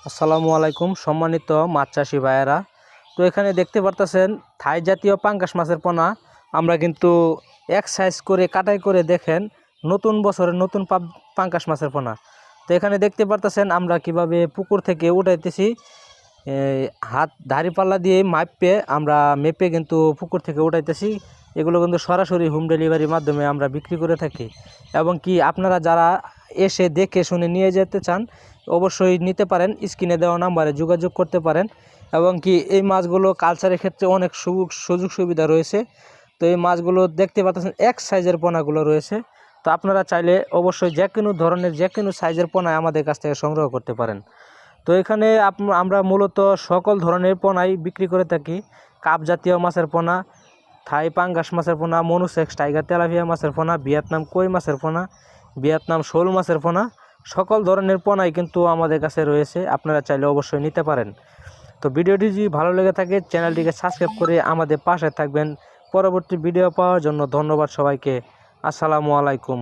আসসালামু আলাইকুম সম্মানিত মাছ চাষি ভাইয়েরা। তো এখানে দেখতে পারতেছেন থাই জাতীয় পাঙ্গাস মাছের পোনা আমরা কিন্তু এক সাইজ করে কাটাই করে দেখেন নতুন বছরের নতুন পাঙ্গাস মাছের পোনা। তো এখানে দেখতে পারতেছেন আমরা কিভাবে পুকুর থেকে উঠাইতেছি, হাত দাড়িপাল্লা দিয়ে আমরা মেপে কিন্তু পুকুর থেকে উঠাইতেছি। এগুলো কিন্তু সরাসরি হোম ডেলিভারির মাধ্যমে আমরা বিক্রি করে থাকি, এবং কি আপনারা যারা এসে দেখে শুনে নিয়ে যেতে চান অবশ্যই নিতে পারেন, স্ক্রিনে দেওয়া নাম্বারে যোগাযোগ করতে পারেন। এবং কি এই মাছগুলো কালচারের ক্ষেত্রে অনেক সুযোগ সুবিধা রয়েছে। তো এই মাছগুলো দেখতে পাচ্ছেন এক সাইজের পোনাগুলো রয়েছে। তো আপনারা চাইলে অবশ্যই যে কোনো ধরনের যে কোনো সাইজের পোনা আমাদের কাছ থেকে সংগ্রহ করতে পারেন। তো এখানে আমরা মূলত সকল ধরনের পোনাই বিক্রি করে থাকি। কাপ জাতীয় মাছের পোনা, থাই পাঙ্গাস মাছের পোনা, মনুসেক্স টাইগার তেলাপিয়া মাছের পোনা, ভিয়েতনাম কই মাছের পোনা, ভিয়েতনাম শোল মাছের পোনা, সকল ধরনের পোনাই কিন্তু আমাদের কাছে রয়েছে। আপনারা চাইলে অবশ্যই নিতে পারেন। তো ভিডিওটি যদি ভালো লেগে থাকে চ্যানেলটিকে সাবস্ক্রাইব করে আমাদের পাশে থাকবেন পরবর্তী ভিডিও পাওয়ার জন্য। ধন্যবাদ সবাইকে। আসসালামু আলাইকুম।